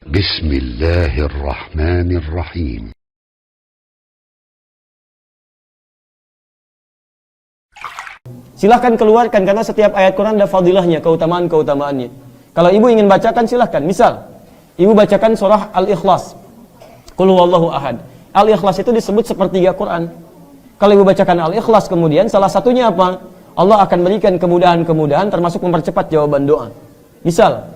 Bismillahirrahmanirrahim. Silahkan keluarkan, karena setiap ayat Quran ada fadilahnya, keutamaan-keutamaannya. Kalau ibu ingin bacakan, silahkan. Misal, ibu bacakan surah Al-Ikhlas, Qul huwallahu ahad. Al-Ikhlas itu disebut sepertiga Quran. Kalau ibu bacakan Al-Ikhlas, kemudian salah satunya apa? Allah akan berikan kemudahan-kemudahan, termasuk mempercepat jawaban doa. Misal,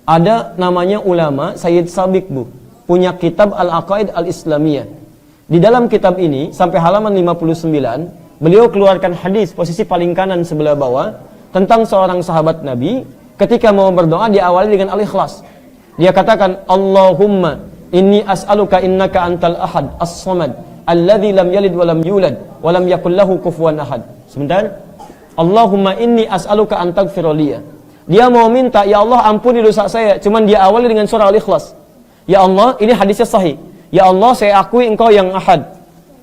ada namanya ulama Sayyid Sabiq, Bu, punya kitab Al-Aqaid Al-Islamiyah. Di dalam kitab ini, sampai halaman 59, beliau keluarkan hadis posisi paling kanan sebelah bawah tentang seorang sahabat Nabi ketika mau berdoa diawali dengan Al-Ikhlas. Dia katakan, Allahumma inni as'aluka innaka antal ahad as-samad alladzi lam yalid wa lam yulad wa lam yakul lahu kufuwan ahad. Sebentar. Allahumma inni as'aluka an taghfira li. Dia mau minta, ya Allah ampuni dosa saya, cuman dia awali dengan surah Al-Ikhlas. Ya Allah, ini hadisnya sahih. Ya Allah, saya akui engkau yang ahad.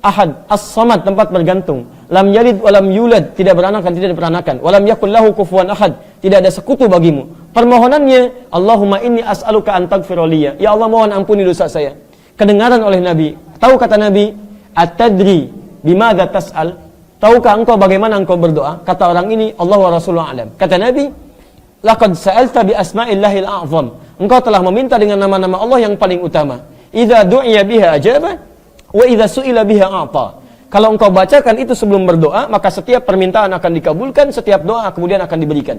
Ahad, as-samad, tempat bergantung. Lam yalid walam yulad, tidak beranak dan tidak diperanakan. Walam yakul lahu kufuwan ahad, tidak ada sekutu bagimu. Permohonannya, Allahumma inni as'aluka an taghfira li. Ya Allah, mohon ampuni dosa saya. Kedengaran oleh Nabi. Tahu kata Nabi, at-tadri bimadza tas'al? Tahukah engkau bagaimana engkau berdoa? Kata orang ini, Allah wa Rasulullah alam. Kata Nabi, laqad sa'alta bi asma'illahil a'zam. Engkau telah meminta dengan nama-nama Allah yang paling utama. Idza du'iya biha ajaba wa idza su'ila biha a'ta. Kalau engkau bacakan itu sebelum berdoa, maka setiap permintaan akan dikabulkan, setiap doa kemudian akan diberikan.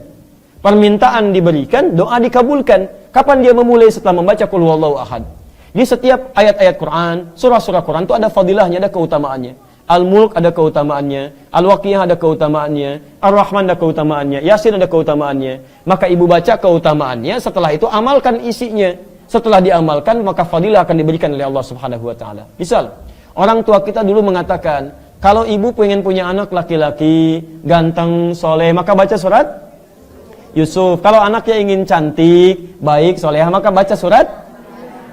Permintaan diberikan, doa dikabulkan. Kapan dia memulai? Setelah membaca Qul huwallahu ahad. Di setiap ayat-ayat Quran, surah-surah Quran itu ada fadilahnya, ada keutamaannya. Al-Mulk ada keutamaannya, Al-Waqiah ada keutamaannya, Ar-Rahman ada keutamaannya, Yasin ada keutamaannya. Maka ibu baca keutamaannya, setelah itu amalkan isinya. Setelah diamalkan, maka fadilah akan diberikan oleh Allah Subhanahu wa taala. Misal, orang tua kita dulu mengatakan, kalau ibu pengen punya anak laki-laki, ganteng, soleh, maka baca surat Yusuf. Kalau anaknya ingin cantik, baik, soleh, maka baca surat.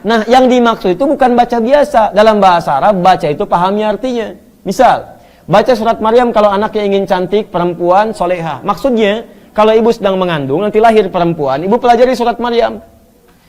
Nah, yang dimaksud itu bukan baca biasa. Dalam bahasa Arab, baca itu pahami artinya. Misal, baca surat Maryam kalau anaknya ingin cantik, perempuan, solehah. Maksudnya, kalau ibu sedang mengandung, nanti lahir perempuan, ibu pelajari surat Maryam.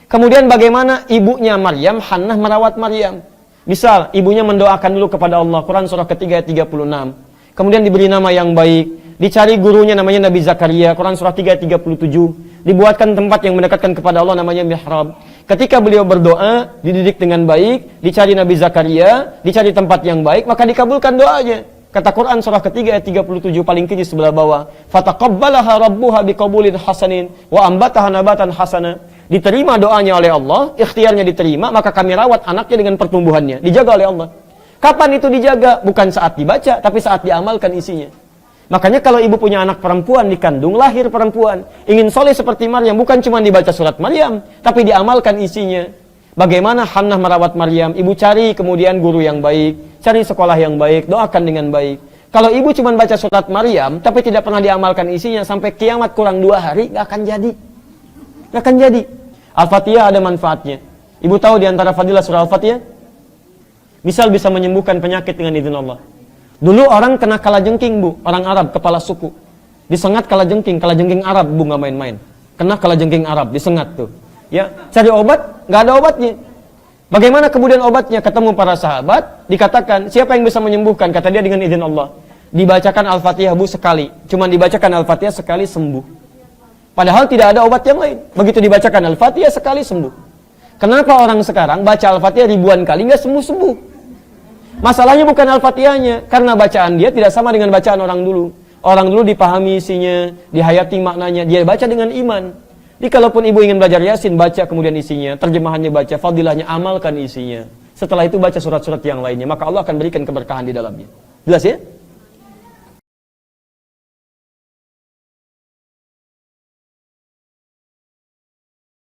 Kemudian bagaimana ibunya Maryam, Hannah merawat Maryam. Misal, ibunya mendoakan dulu kepada Allah, Quran surah ketiga ayat 36. Kemudian diberi nama yang baik, dicari gurunya namanya Nabi Zakaria, Quran surah 3 ayat 37. Dibuatkan tempat yang mendekatkan kepada Allah namanya mihrab. Ketika beliau berdoa, dididik dengan baik, dicari Nabi Zakaria, dicari tempat yang baik, maka dikabulkan doanya. Kata Quran surah ketiga ayat 37 paling kiri sebelah bawah, fataqabbalaha rabbuha biqabulin hasanin wa ambataha nabatan hasana. Diterima doanya oleh Allah, ikhtiarnya diterima, maka kami rawat anaknya dengan pertumbuhannya, dijaga oleh Allah. Kapan itu dijaga? Bukan saat dibaca, tapi saat diamalkan isinya. Makanya kalau ibu punya anak perempuan dikandung, lahir perempuan, ingin soleh seperti Maryam, bukan cuma dibaca surat Maryam, tapi diamalkan isinya. Bagaimana Hannah merawat Maryam, ibu cari kemudian guru yang baik, cari sekolah yang baik, doakan dengan baik. Kalau ibu cuma baca surat Maryam, tapi tidak pernah diamalkan isinya, sampai kiamat kurang 2 hari, gak akan jadi. Gak akan jadi. Al-Fatihah ada manfaatnya. Ibu tahu di antara fadilah surah Al-Fatihah? Misal bisa menyembuhkan penyakit dengan izin Allah. Dulu orang kena kalajengking, Bu, orang Arab, kepala suku. Disengat kalajengking Arab, Bu, nggak main-main. Kena kalajengking Arab, disengat tuh. Ya, cari obat, nggak ada obatnya. Bagaimana kemudian obatnya? Ketemu para sahabat, dikatakan, siapa yang bisa menyembuhkan? Kata dia dengan izin Allah. Dibacakan Al-Fatihah, Bu, sekali. Cuman dibacakan Al-Fatihah sekali sembuh. Padahal tidak ada obat yang lain. Begitu dibacakan Al-Fatihah sekali sembuh. Kenapa orang sekarang baca Al-Fatihah ribuan kali nggak sembuh-sembuh? Masalahnya bukan Al-Fatihahnya, karena bacaan dia tidak sama dengan bacaan orang dulu. Orang dulu dipahami isinya, dihayati maknanya, dia baca dengan iman. Jadi kalaupun ibu ingin belajar Yasin, baca kemudian isinya, terjemahannya baca, fadilahnya amalkan isinya. Setelah itu baca surat-surat yang lainnya, maka Allah akan berikan keberkahan di dalamnya. Jelas ya?